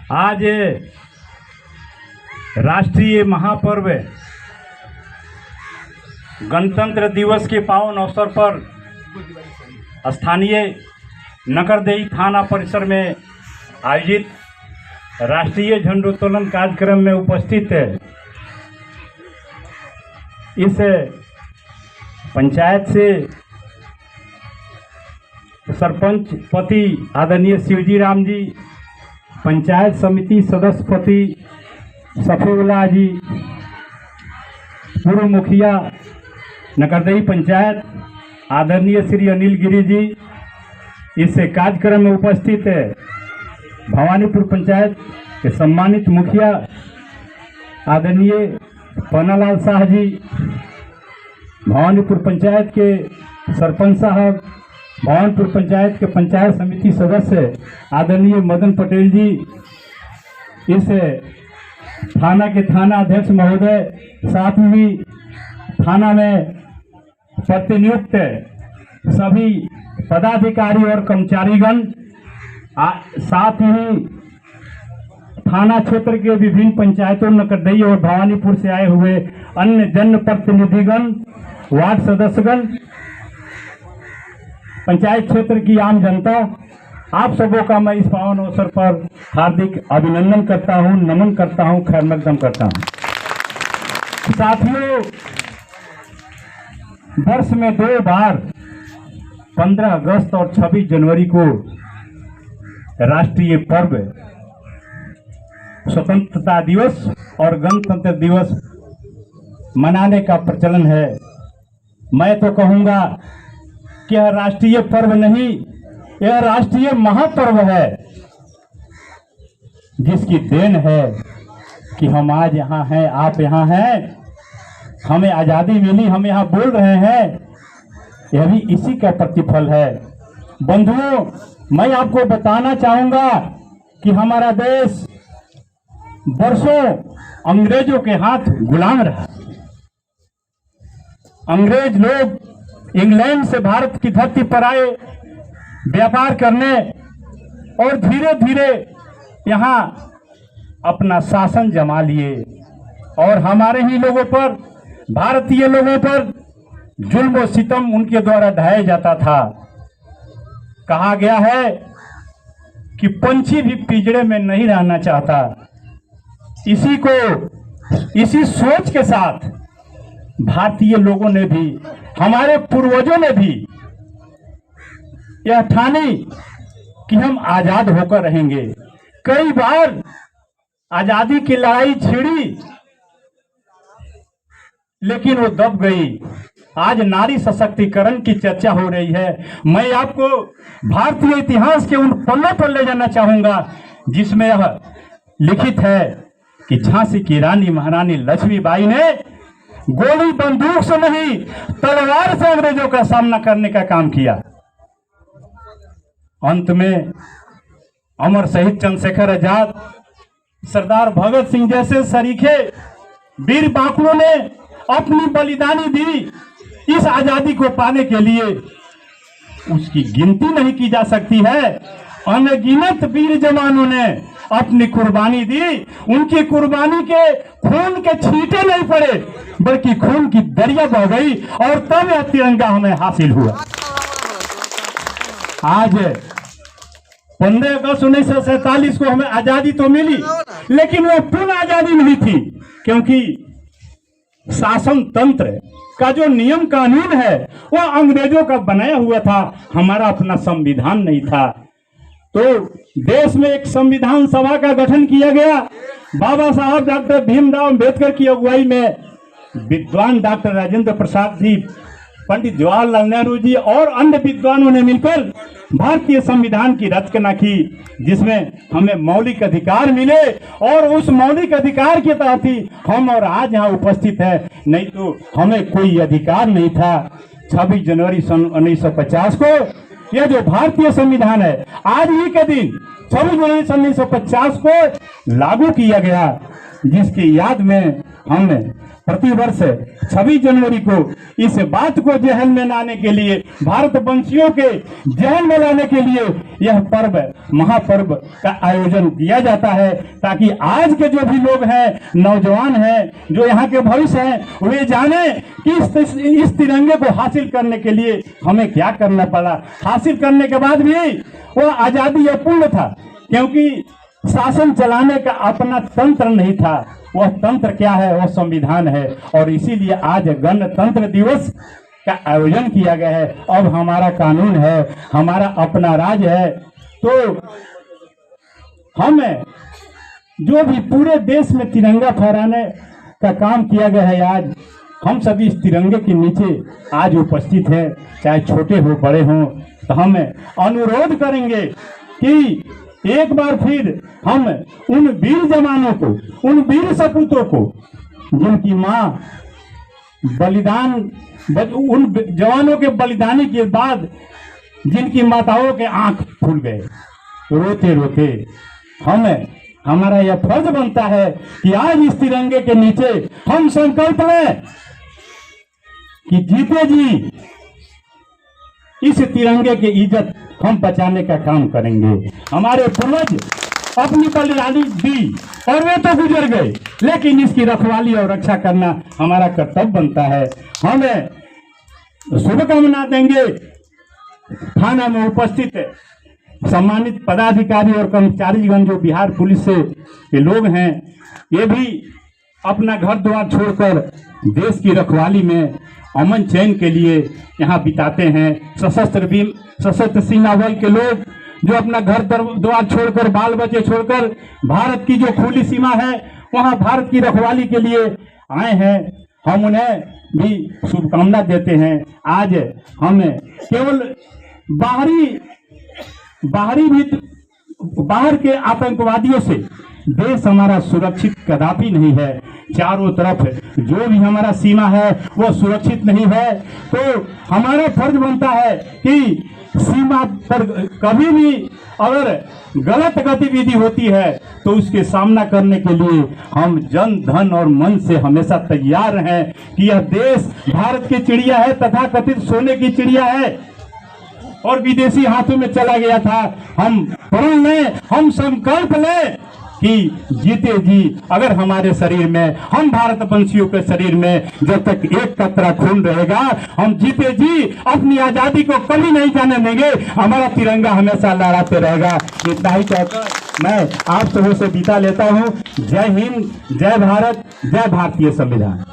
आज राष्ट्रीय महापर्व गणतंत्र दिवस के पावन अवसर पर स्थानीय नकरदेही थाना परिसर में आयोजित राष्ट्रीय झंडोत्तोलन कार्यक्रम में उपस्थित इस पंचायत से सरपंच पति आदरणीय शिवजी राम जी, पंचायत समिति सदस्य पति सफेउल्लाह जी, पूर्व मुखिया नकरदेही पंचायत आदरणीय श्री अनिल गिरी जी, इस कार्यक्रम में उपस्थित भवानीपुर पंचायत के सम्मानित मुखिया आदरणीय पन्नालाल शाह जी, भवानीपुर पंचायत के सरपंच साहब, भवानीपुर पंचायत के पंचायत समिति सदस्य आदरणीय मदन पटेल जी, इस थाना के थाना अध्यक्ष महोदय, साथ ही थाना में प्रतिनियुक्त सभी पदाधिकारी और कर्मचारीगण, साथ ही थाना क्षेत्र के विभिन्न पंचायतों नकरदेही और भवानीपुर से आए हुए अन्य जनप्रतिनिधिगण, वार्ड सदस्यगण, पंचायत क्षेत्र की आम जनता, आप सबों का मैं इस पावन अवसर पर हार्दिक अभिनंदन करता हूं, नमन करता हूं, खैर मकदम करता हूं। साथियों, वर्ष में 2 बार 15 अगस्त और 26 जनवरी को राष्ट्रीय पर्व स्वतंत्रता दिवस और गणतंत्र दिवस मनाने का प्रचलन है। मैं तो कहूँगा कि यह राष्ट्रीय पर्व नहीं, यह राष्ट्रीय महापर्व है, जिसकी देन है कि हम आज यहाँ हैं, आप यहाँ हैं, हमें आज़ादी मिली, हम यहाँ बोल रहे हैं, यह भी इसी का प्रतिफल है। बंधुओं, मैं आपको बताना चाहूँगा कि हमारा देश वर्षों अंग्रेजों के हाथ गुलाम रहा। अंग्रेज लोग इंग्लैंड से भारत की धरती पर आए व्यापार करने और धीरे धीरे यहाँ अपना शासन जमा लिए और हमारे ही लोगों पर, भारतीय लोगों पर जुल्म और सितम उनके द्वारा ढाया जाता था। कहा गया है कि पंछी भी पिंजरे में नहीं रहना चाहता। इसी सोच के साथ भारतीय लोगों ने भी, हमारे पूर्वजों ने भी यह ठानी कि हम आजाद होकर रहेंगे। कई बार आजादी की लड़ाई छिड़ी, लेकिन वो दब गई। आज नारी सशक्तिकरण की चर्चा हो रही है। मैं आपको भारतीय इतिहास के उन पन्नों पर ले जाना चाहूंगा जिसमें यह लिखित है कि झांसी की रानी महारानी लक्ष्मीबाई ने गोली बंदूक से नहीं, तलवार से अंग्रेजों का सामना करने का काम किया। अंत में अमर शहीद चंद्रशेखर आजाद, सरदार भगत सिंह जैसे सरीखे वीर बांकुओं ने अपनी बलिदानी दी इस आजादी को पाने के लिए। उसकी गिनती नहीं की जा सकती है। अनगिनत वीर जवानों ने अपनी कुर्बानी दी। उनकी कुर्बानी के खून के छींटे नहीं पड़े, बल्कि खून की दरिया बह गई और तब यह तिरंगा हमें हासिल हुआ। आज 15 अगस्त 1947 को हमें आजादी तो मिली, लेकिन वो पूर्ण आजादी नहीं थी, क्योंकि शासन तंत्र का जो नियम कानून है वो अंग्रेजों का बनाया हुआ था। हमारा अपना संविधान नहीं था। तो देश में एक संविधान सभा का गठन किया गया। बाबा साहब डॉक्टर भीमराव अंबेडकर की अगुवाई में विद्वान डॉक्टर राजेंद्र प्रसाद जी, पंडित जवाहरलाल नेहरू जी और अन्य विद्वानों ने मिलकर भारतीय संविधान की रचना की, जिसमें हमें मौलिक अधिकार मिले और उस मौलिक अधिकार के तहत ही हम और आज यहाँ उपस्थित है, नहीं तो हमें कोई अधिकार नहीं था। 26 जनवरी सन 1950 को यह जो भारतीय संविधान है, आज ही के दिन 26 जनवरी सन 1950 को लागू किया गया, जिसकी याद में हम प्रतिवर्ष 26 जनवरी को इस बात को जहन में लाने के लिए, भारत वंशियों के जहन में लाने के लिए यह पर्व, महापर्व का आयोजन किया जाता है, ताकि आज के जो भी लोग हैं, नौजवान हैं, जो यहाँ के भविष्य हैं, वे जाने कि इस तिरंगे को हासिल करने के लिए हमें क्या करना पड़ा। हासिल करने के बाद भी वो आजादी अपूर्ण था, क्योंकि शासन चलाने का अपना तंत्र नहीं था। वह तंत्र क्या है? वह संविधान है। और इसीलिए आज गणतंत्र दिवस का आयोजन किया गया है। अब हमारा कानून है, हमारा अपना राज है, तो हमें जो भी पूरे देश में तिरंगा फहराने का काम किया गया है, आज हम सभी इस तिरंगे के नीचे आज उपस्थित हैं, चाहे छोटे हो बड़े हों। तो हम अनुरोध करेंगे कि एक बार फिर हम उन वीर जवानों को, उन वीर सपूतों को, जिनकी माँ बलिदान, उन जवानों के बलिदानी के बाद जिनकी माताओं के आंख फूल गए रोते रोते, हमारा यह फर्ज बनता है कि आज इस तिरंगे के नीचे हम संकल्प लें कि जीते जी इस तिरंगे की इज्जत हम बचाने का काम करेंगे। हमारे पूर्वज अपनी बलिदानी दी और वे तो गुजर गए, लेकिन इसकी रखवाली और रक्षा करना हमारा कर्तव्य बनता है। हमें शुभकामना देंगे। थाना में उपस्थित सम्मानित पदाधिकारी और कर्मचारीगण जो बिहार पुलिस से के लोग हैं, ये भी अपना घर द्वार छोड़कर देश की रखवाली में अमन चैन के लिए यहाँ बिताते हैं। सशस्त्र सीमा बल के लोग जो अपना घर द्वार छोड़कर, बाल बच्चे छोड़कर भारत की जो खुली सीमा है वहाँ भारत की रखवाली के लिए आए हैं, हम उन्हें भी शुभकामना देते हैं। आज हमें केवल बाहर के आतंकवादियों से देश हमारा सुरक्षित कदापि नहीं है। चारों तरफ जो भी हमारा सीमा है वो सुरक्षित नहीं है, तो हमारा फर्ज बनता है कि सीमा पर कभी भी अगर गलत गतिविधि होती है तो उसके सामना करने के लिए हम जन धन और मन से हमेशा तैयार रहें कि यह देश भारत की चिड़िया है, तथा कथित सोने की चिड़िया है और विदेशी हाथों में चला गया था। हम प्रण लें, हम संकल्प लें कि जीते जी अगर हमारे शरीर में, हम भारतवंशियों के शरीर में जब तक एक कतरा खून रहेगा, हम जीते जी अपनी आजादी को कभी नहीं जाने देंगे। हमारा तिरंगा हमेशा लहराते रहेगा। इतना ही कहकर मैं आप सबों से विदा लेता हूँ। जय हिंद, जय भारत, जय भारतीय संविधान।